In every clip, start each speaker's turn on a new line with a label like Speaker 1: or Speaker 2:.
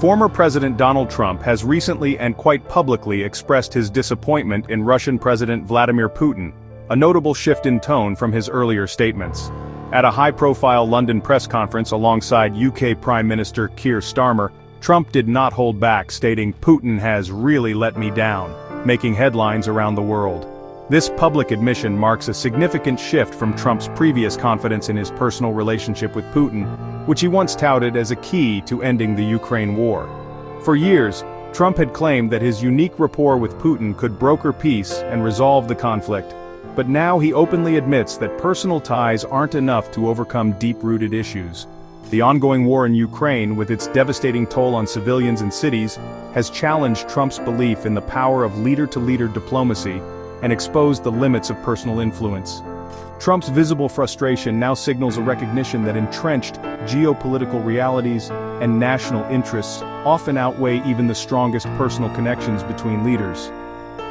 Speaker 1: Former President Donald Trump has recently and quite publicly expressed his disappointment in Russian President Vladimir Putin, a notable shift in tone from his earlier statements. At a high-profile London press conference alongside UK Prime Minister Keir Starmer, Trump did not hold back, stating, "Putin has really let me down," making headlines around the world. This public admission marks a significant shift from Trump's previous confidence in his personal relationship with Putin, which he once touted as a key to ending the Ukraine war. For years, Trump had claimed that his unique rapport with Putin could broker peace and resolve the conflict, but now he openly admits that personal ties aren't enough to overcome deep-rooted issues. The ongoing war in Ukraine, with its devastating toll on civilians and cities, has challenged Trump's belief in the power of leader-to-leader diplomacy and exposed the limits of personal influence. Trump's visible frustration now signals a recognition that entrenched geopolitical realities and national interests often outweigh even the strongest personal connections between leaders.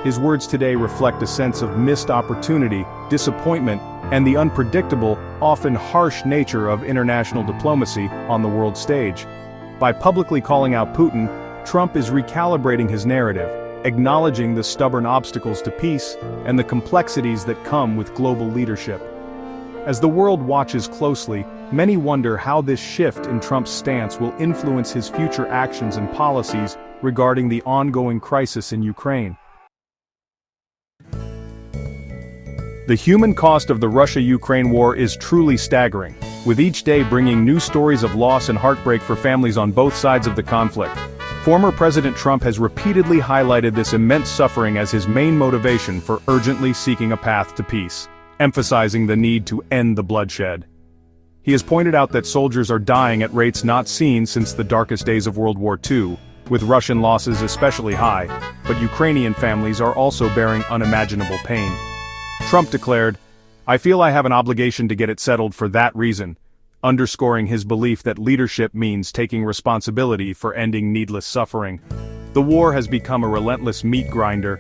Speaker 1: His words today reflect a sense of missed opportunity, disappointment, and the unpredictable, often harsh nature of international diplomacy on the world stage. By publicly calling out Putin, Trump is recalibrating his narrative, acknowledging the stubborn obstacles to peace and the complexities that come with global leadership. As the world watches closely, many wonder how this shift in Trump's stance will influence his future actions and policies regarding the ongoing crisis in Ukraine. The human cost of the Russia-Ukraine war is truly staggering, with each day bringing new stories of loss and heartbreak for families on both sides of the conflict. Former President Trump has repeatedly highlighted this immense suffering as his main motivation for urgently seeking a path to peace, emphasizing the need to end the bloodshed. He has pointed out that soldiers are dying at rates not seen since the darkest days of World War II, with Russian losses especially high, but Ukrainian families are also bearing unimaginable pain. Trump declared, "I feel I have an obligation to get it settled for that reason," underscoring his belief that leadership means taking responsibility for ending needless suffering. The war has become a relentless meat grinder,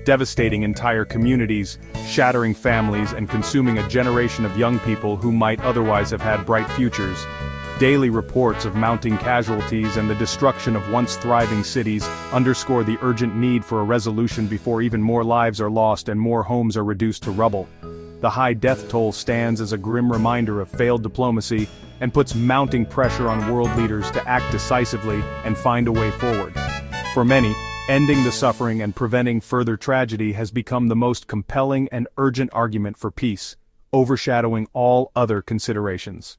Speaker 1: devastating entire communities, shattering families and consuming a generation of young people who might otherwise have had bright futures. Daily reports of mounting casualties and the destruction of once thriving cities underscore the urgent need for a resolution before even more lives are lost and more homes are reduced to rubble. The high death toll stands as a grim reminder of failed diplomacy and puts mounting pressure on world leaders to act decisively and find a way forward. For many, ending the suffering and preventing further tragedy has become the most compelling and urgent argument for peace, overshadowing all other considerations.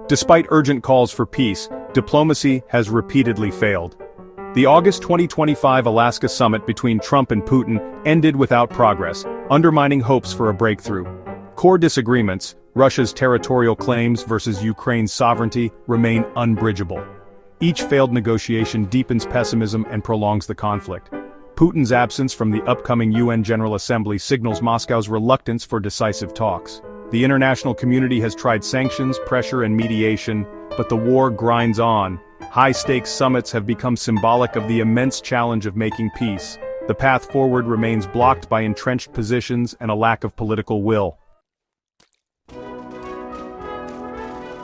Speaker 1: Despite urgent calls for peace, diplomacy has repeatedly failed. The August 2025 Alaska summit between Trump and Putin ended without progress, undermining hopes for a breakthrough. Core disagreements, Russia's territorial claims versus Ukraine's sovereignty, remain unbridgeable. Each failed negotiation deepens pessimism and prolongs the conflict. Putin's absence from the upcoming UN General Assembly signals Moscow's reluctance for decisive talks. The international community has tried sanctions, pressure, and mediation, but the war grinds on. High-stakes summits have become symbolic of the immense challenge of making peace. The path forward remains blocked by entrenched positions and a lack of political will.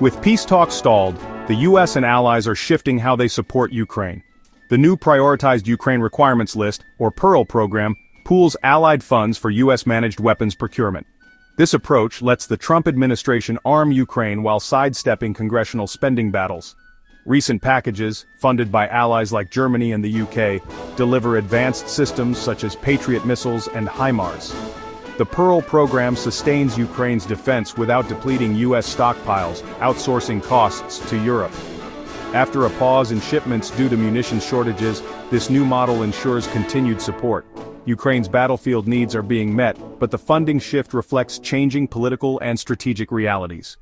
Speaker 1: With peace talks stalled, the U.S. and allies are shifting how they support Ukraine. The new Prioritized Ukraine Requirements List, or PEARL program, pools allied funds for U.S.-managed weapons procurement. This approach lets the Trump administration arm Ukraine while sidestepping congressional spending battles. Recent packages, funded by allies like Germany and the UK, deliver advanced systems such as Patriot missiles and HIMARS. The PEARL program sustains Ukraine's defense without depleting U.S. stockpiles, outsourcing costs to Europe. After a pause in shipments due to munitions shortages, this new model ensures continued support. Ukraine's battlefield needs are being met, but the funding shift reflects changing political and strategic realities.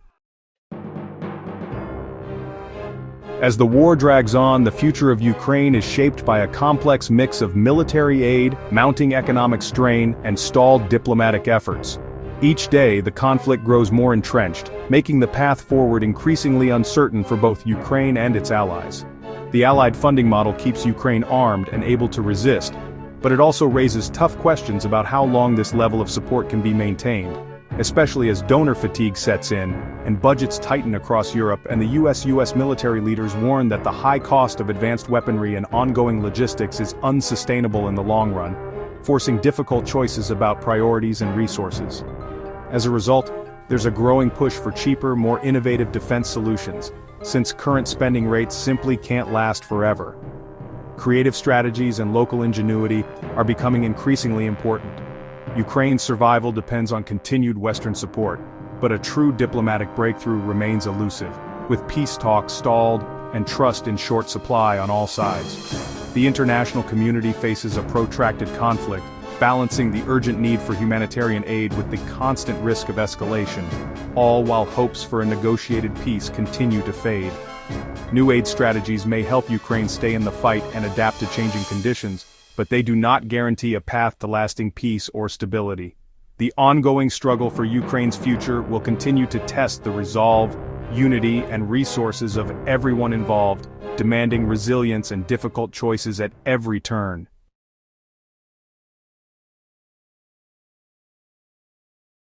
Speaker 1: As the war drags on, the future of Ukraine is shaped by a complex mix of military aid, mounting economic strain, and stalled diplomatic efforts. Each day, the conflict grows more entrenched, making the path forward increasingly uncertain for both Ukraine and its allies. The Allied funding model keeps Ukraine armed and able to resist, but it also raises tough questions about how long this level of support can be maintained. especially as donor fatigue sets in and budgets tighten across Europe, and the U.S. military leaders warn that the high cost of advanced weaponry and ongoing logistics is unsustainable in the long run, forcing difficult choices about priorities and resources. As a result, there's a growing push for cheaper, more innovative defense solutions, since current spending rates simply can't last forever. Creative strategies and local ingenuity are becoming increasingly important. Ukraine's survival depends on continued Western support, but a true diplomatic breakthrough remains elusive, with peace talks stalled and trust in short supply on all sides. The international community faces a protracted conflict, balancing the urgent need for humanitarian aid with the constant risk of escalation, all while hopes for a negotiated peace continue to fade. New aid strategies may help Ukraine stay in the fight and adapt to changing conditions, but they do not guarantee a path to lasting peace or stability. The ongoing struggle for Ukraine's future will continue to test the resolve, unity, and resources of everyone involved, demanding resilience and difficult choices at every turn.